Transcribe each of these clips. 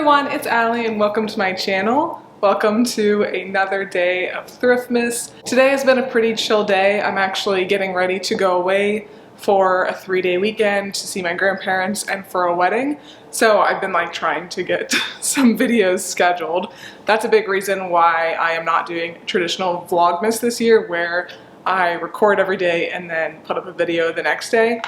everyone, it's Allie and welcome to my channel. Welcome to another day of Thriftmas. Today has been a pretty chill day. I'm actually getting ready to go away for a 3-day weekend to see my grandparents and for a wedding. So I've been like trying to get some videos scheduled. That's a big reason why I am not doing traditional Vlogmas this year where I record every day and then put up a video the next day.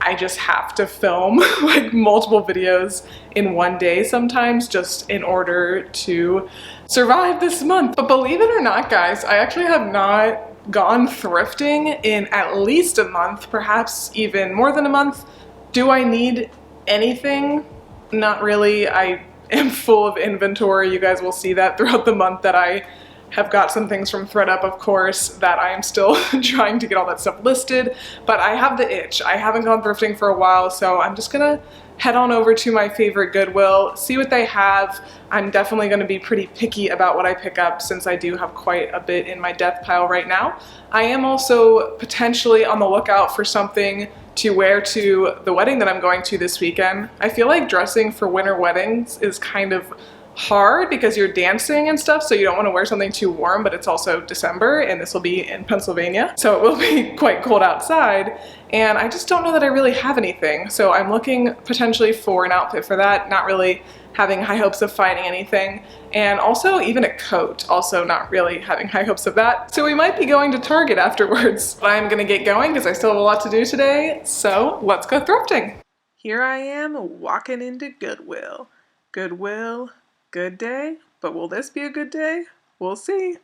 I just have to film like multiple videos in one day sometimes just in order to survive this month. But believe it or not, guys, I actually have not gone thrifting in at least a month, perhaps even more than a month. Do I need anything? Not really. I am full of inventory. You guys will see that throughout the month that I have got some things from ThredUp, of course, that I am still trying to get all that stuff listed, but I have the itch. I haven't gone thrifting for a while, so I'm just gonna head on over to my favorite Goodwill, see what they have. I'm definitely gonna be pretty picky about what I pick up since I do have quite a bit in my death pile right now. I am also potentially on the lookout for something to wear to the wedding that I'm going to this weekend. I feel like dressing for winter weddings is kind of hard because you're dancing and stuff, so you don't want to wear something too warm, but it's also December and this will be in Pennsylvania, so it will be quite cold outside, and I just don't know that I really have anything. So I'm looking potentially for an outfit for that, not really having high hopes of finding anything, and also even a coat, also not really having high hopes of that. So we might be going to Target afterwards. But I'm gonna get going because I still have a lot to do today, so let's go thrifting. Here I am walking into Goodwill. Goodwill. Good day, but will this be a good day? We'll see.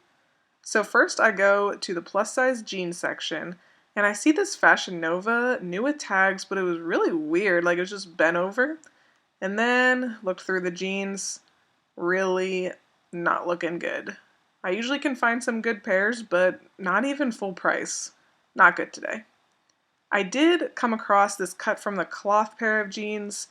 So first I go to the plus size jeans section and I see this Fashion Nova, new with tags, but it was really weird, like it was just bent over. And then looked through the jeans, really not looking good. I usually can find some good pairs, but not even full price. Not good today. I did come across this cut from the cloth pair of jeans,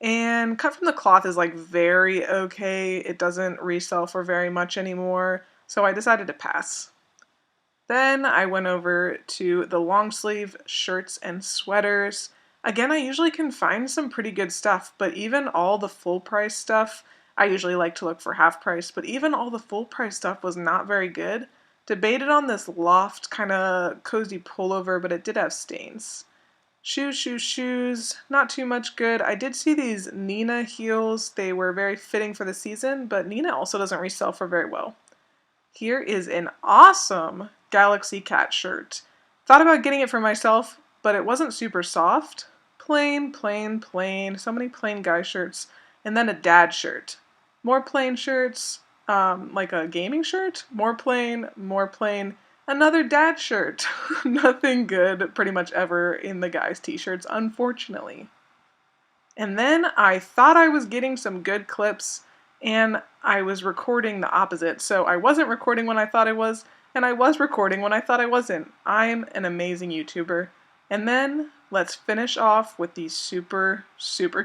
and cut from the cloth is like very okay. It doesn't resell for very much anymore, so I decided to pass. Then I went over to the long sleeve shirts and sweaters. Again, I usually can find some pretty good stuff, but even all the full price stuff, I usually like to look for half price, but even all the full price stuff was not very good. Debated on this loft kind of cozy pullover, but it did have stains. Shoes, not too much good. I did see these Nina heels. They were very fitting for the season, but Nina also doesn't resell for very well. Here is an awesome Galaxy Cat shirt. Thought about getting it for myself, but it wasn't super soft. Plain. So many plain guy shirts. And then a dad shirt. More plain shirts, like a gaming shirt. More plain. Another dad shirt. Nothing good pretty much ever in the guys' t-shirts, unfortunately. And then I thought I was getting some good clips, and I was recording the opposite. So I wasn't recording when I thought I was, and I was recording when I thought I wasn't. I'm an amazing YouTuber. And then let's finish off with these super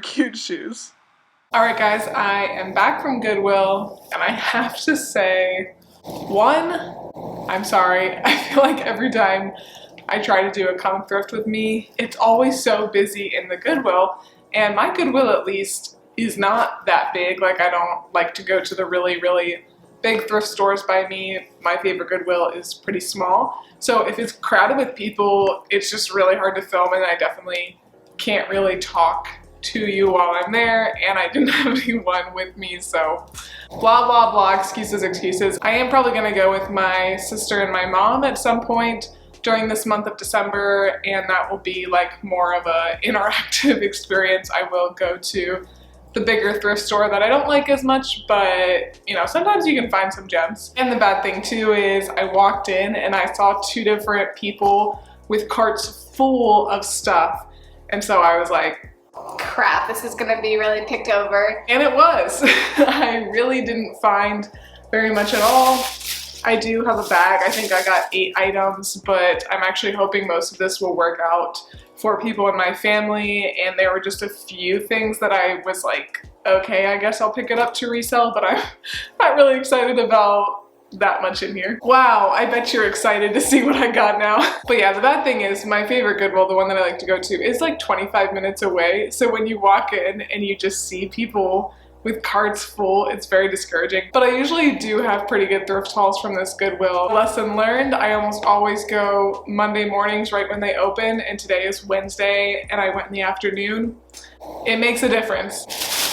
cute shoes. Alright guys, I am back from Goodwill, and I have to say, I'm sorry, I feel like every time I try to do a come thrift with me, it's always so busy in the Goodwill, and my Goodwill at least is not that big. Like, I don't like to go to the really big thrift stores by me. My favorite Goodwill is pretty small, so if it's crowded with people, it's just really hard to film, and I definitely can't really talk to you while I'm there, and I didn't have anyone with me, so blah, excuses. I am probably gonna go with my sister and my mom at some point during this month of December, and that will be like more of a interactive experience. I will go to the bigger thrift store that I don't like as much, but you know, sometimes you can find some gems. And the bad thing too is I walked in and I saw 2 different people with carts full of stuff, and so I was like, crap, this is gonna be really picked over. And it was. I really didn't find very much at all. I do have a bag. I think I got 8 items, but I'm actually hoping most of this will work out for people in my family, and there were just a few things that I was like, okay, I guess I'll pick it up to resell, but I'm not really excited about that much in here. Wow, I bet you're excited to see what I got now. But yeah, the bad thing is my favorite Goodwill, the one that I like to go to, is like 25 minutes away. So when you walk in and you just see people with carts full. It's very discouraging. But I usually do have pretty good thrift hauls from this Goodwill. Lesson learned, I almost always go Monday mornings right when they open, and today is Wednesday and I went in the afternoon. It makes a difference.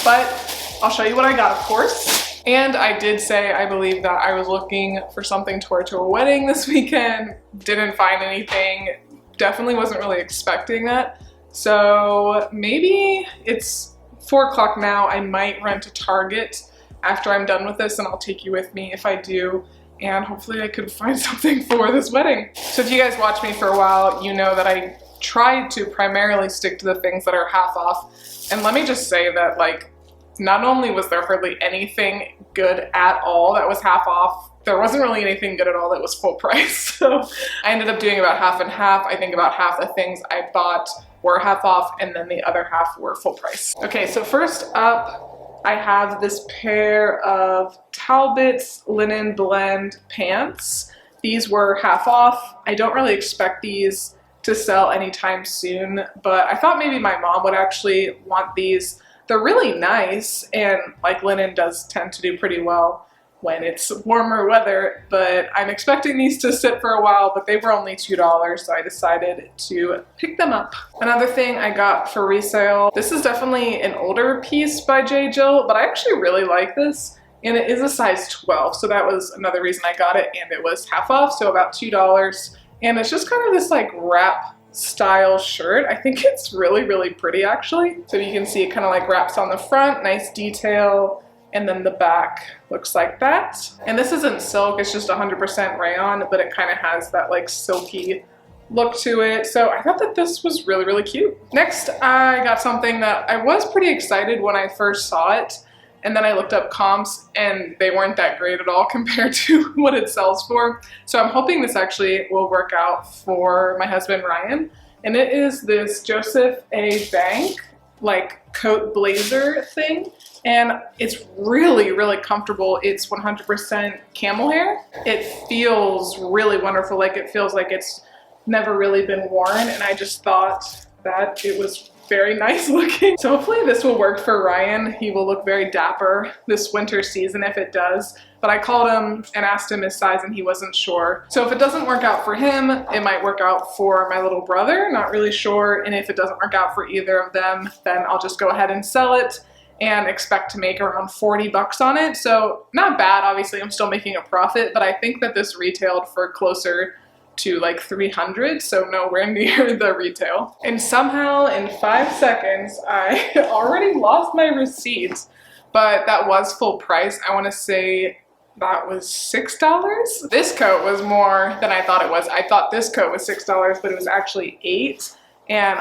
But I'll show you what I got, of course. And I did say I believe that I was looking for something to wear to a wedding this weekend. Didn't find anything. Definitely wasn't really expecting that. So maybe it's 4 o'clock now. I might run to Target after I'm done with this, and I'll take you with me if I do, and hopefully I could find something for this wedding. So if you guys watch me for a while, you know that I tried to primarily stick to the things that are half off. And let me just say that, like, not only was there hardly anything good at all that was half off, there wasn't really anything good at all that was full price. So I ended up doing about half and half. I think about half the things I bought were half off, and then the other half were full price. Okay, so first up, I have this pair of Talbot's linen blend pants. These were half off. I don't really expect these to sell anytime soon, but I thought maybe my mom would actually want these. They're really nice, and like linen does tend to do pretty well when it's warmer weather, but I'm expecting these to sit for a while, but they were only $2, so I decided to pick them up. Another thing I got for resale, this is definitely an older piece by J. Jill, but I actually really like this, and it is a size 12, so that was another reason I got it, and it was half off, so about $2, and it's just kind of this like wrap style shirt. I think it's really, really pretty actually. So you can see it kind of like wraps on the front, nice detail, and then the back looks like that. And this isn't silk, it's just 100% rayon, but it kind of has that like silky look to it. So I thought that this was really, really cute. Next, I got something that I was pretty excited when I first saw it, and then I looked up comps and they weren't that great at all compared to what it sells for. So I'm hoping this actually will work out for my husband Ryan. And it is this Joseph A. Bank like coat blazer thing. And it's really, really comfortable. It's 100% camel hair. It feels really wonderful. Like it feels like it's never really been worn. And I just thought that it was very nice looking. So hopefully this will work for Ryan. He will look very dapper this winter season if it does. But I called him and asked him his size and he wasn't sure. So if it doesn't work out for him, it might work out for my little brother, not really sure. And if it doesn't work out for either of them, then I'll just go ahead and sell it and expect to make around 40 bucks on it. So not bad, obviously I'm still making a profit, but I think that this retailed for closer to like 300, so nowhere near the retail. And somehow in 5 seconds, I already lost my receipt, but that was full price. I wanna say that was $6. This coat was more than I thought it was. I thought this coat was $6, but it was actually $8. And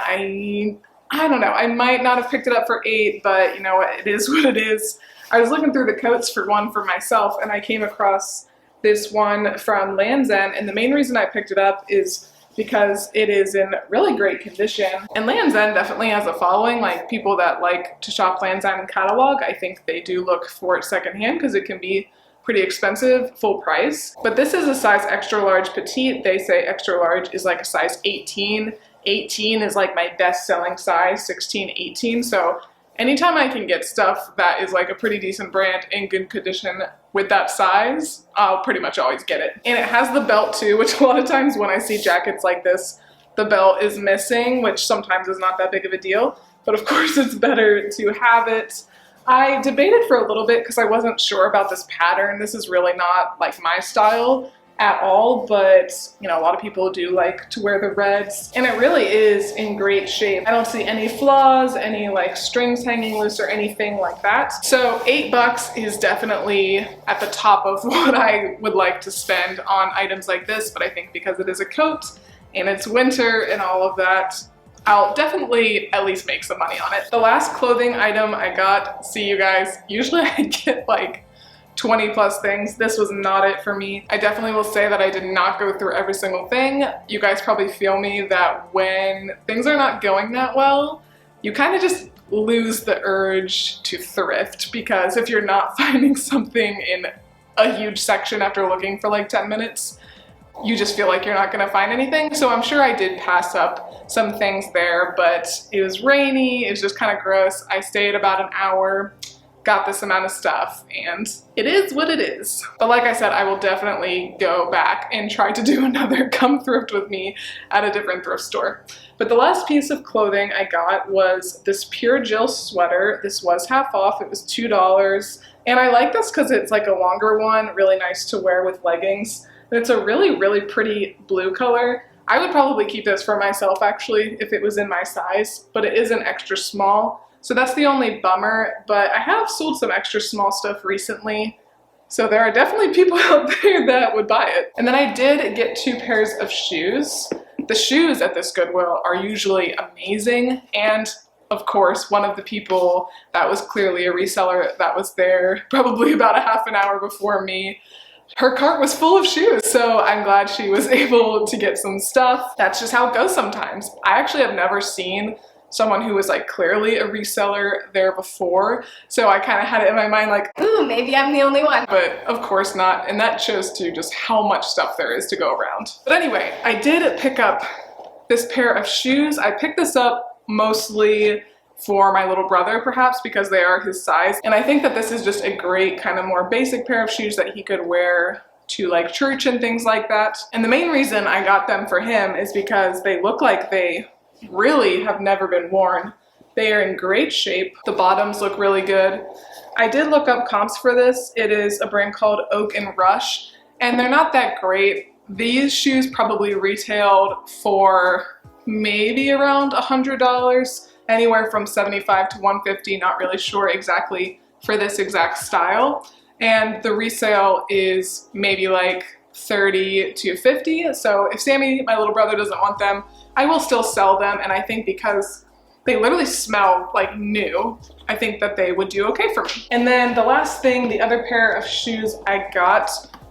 I don't know, I might not have picked it up for $8, but you know what, it is what it is. I was looking through the coats for one for myself, and I came across this one from Land's End, and the main reason I picked it up is because it is in really great condition. And Land's End definitely has a following, like people that like to shop Land's End catalog. I think they do look for it secondhand because it can be pretty expensive full price. But this is a size extra large petite. They say extra large is like a size 18. 18 is like my best selling size, 16, 18. So anytime I can get stuff that is like a pretty decent brand in good condition with that size, I'll pretty much always get it. And it has the belt too, which a lot of times when I see jackets like this, the belt is missing, which sometimes is not that big of a deal. But of course it's better to have it. I debated for a little bit because I wasn't sure about this pattern. This is really not like my style at all, but you know, a lot of people do like to wear the reds, and it really is in great shape. I don't see any flaws, any like strings hanging loose or anything like that. So $8 is definitely at the top of what I would like to spend on items like this, but I think because it is a coat and it's winter and all of that, I'll definitely at least make some money on it. The last clothing item I got, see you guys, usually I get like 20 plus things. This was not it for me. I definitely will say that I did not go through every single thing. You guys probably feel me that when things are not going that well, you kind of just lose the urge to thrift, because if you're not finding something in a huge section after looking for like 10 minutes, you just feel like you're not gonna find anything. So I'm sure I did pass up some things there, but it was rainy, it was just kind of gross. I stayed about an hour got this amount of stuff, and it is what it is. But like I said, I will definitely go back and try to do another come thrift with me at a different thrift store. But the last piece of clothing I got was this Pure Jill sweater. This was half off, it was $2. And I like this because it's like a longer one, really nice to wear with leggings. And it's a really, really pretty blue color. I would probably keep this for myself actually if it was in my size, but it is an extra small. So that's the only bummer, but I have sold some extra small stuff recently. So there are definitely people out there that would buy it. And then I did get 2 pairs of shoes. The shoes at this Goodwill are usually amazing. And of course, one of the people that was clearly a reseller that was there probably about a half an hour before me, her cart was full of shoes. So I'm glad she was able to get some stuff. That's just how it goes sometimes. I actually have never seen someone who was like clearly a reseller there before. So I kind of had it in my mind like, ooh, maybe I'm the only one. But of course not. And that shows too just how much stuff there is to go around. But anyway, I did pick up this pair of shoes. I picked this up mostly for my little brother perhaps because they are his size. And I think that this is just a great kind of more basic pair of shoes that he could wear to like church and things like that. And the main reason I got them for him is because they look like they really have never been worn. They are in great shape. The bottoms look really good. I did look up comps for this. It is a brand called Oak and Rush, and they're not that great. These shoes probably retailed for maybe around $100, anywhere from $75 to $150, not really sure exactly for this exact style. And the resale is maybe like $30 to $50. So if Sammy, my little brother, doesn't want them, I will still sell them. And I think because they literally smell like new, I think that they would do okay for me. And then the last thing, the other pair of shoes I got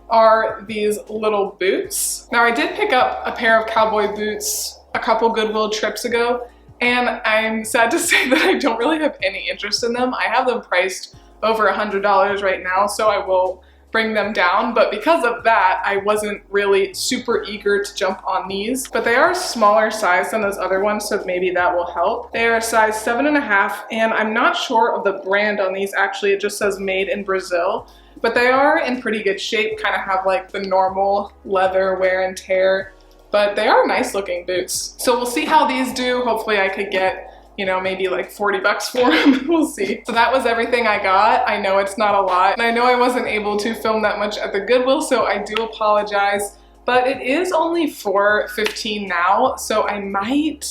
are these little boots. Now I did pick up a pair of cowboy boots a couple Goodwill trips ago, and I'm sad to say that I don't really have any interest in them. I have them priced over $100 right now, so I will bring them down, but because of that, I wasn't really super eager to jump on these. But they are a smaller size than those other ones, so maybe that will help. They are a size 7.5, and I'm not sure of the brand on these. Actually, it just says made in Brazil, but they are in pretty good shape, kind of have like the normal leather wear and tear, but they are nice looking boots. So we'll see how these do. Hopefully I could get, you know, maybe like 40 bucks for them. We'll see. So that was everything I got. I know it's not a lot, and I know I wasn't able to film that much at the Goodwill, so I do apologize, but it is only 4:15 now, so I might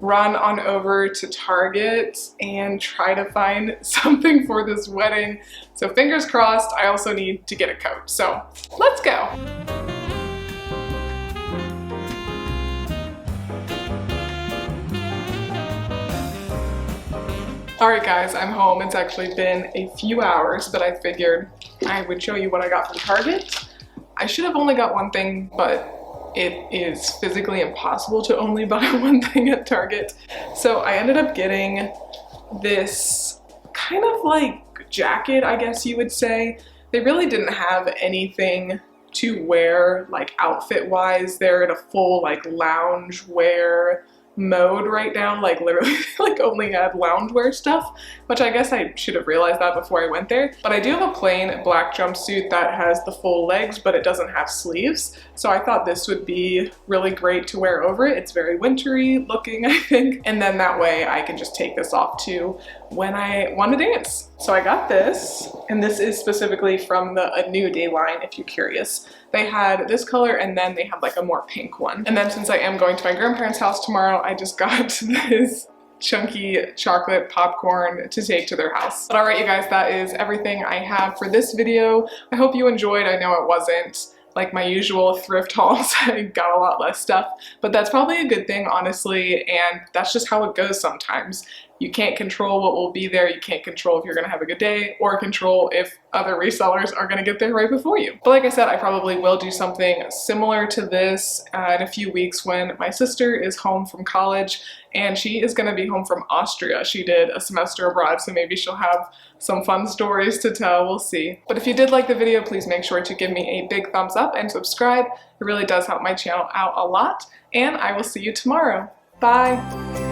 run on over to Target and try to find something for this wedding. So fingers crossed. I also need to get a coat, so let's go. Alright guys, I'm home. It's actually been a few hours, but I figured I would show you what I got from Target. I should have only got one thing, but it is physically impossible to only buy one thing at Target. So I ended up getting this kind of like jacket, I guess you would say. They really didn't have anything to wear like outfit wise. They're in a full like lounge wear mode right now, like literally like only had loungewear stuff, which I guess I should have realized that before I went there. But I do have a plain black jumpsuit that has the full legs, but it doesn't have sleeves. So I thought this would be really great to wear over it. It's very wintry looking, I think. And then that way I can just take this off too when I want to dance. So I got this, and this is specifically from the A New Day line, if you're curious. They had this color, and then they had like a more pink one. And then since I am going to my grandparents' house tomorrow, I just got this chunky chocolate popcorn to take to their house. But alright you guys, that is everything I have for this video. I hope you enjoyed. I know it wasn't like my usual thrift hauls. I got a lot less stuff, but that's probably a good thing, honestly, and that's just how it goes sometimes. You can't control what will be there. You can't control if you're gonna have a good day, or control if other resellers are gonna get there right before you. But like I said, I probably will do something similar to this in a few weeks when my sister is home from college, and she is gonna be home from Austria. She did a semester abroad, so maybe she'll have some fun stories to tell. We'll see. But if you did like the video, please make sure to give me a big thumbs up and subscribe. It really does help my channel out a lot, and I will see you tomorrow. Bye!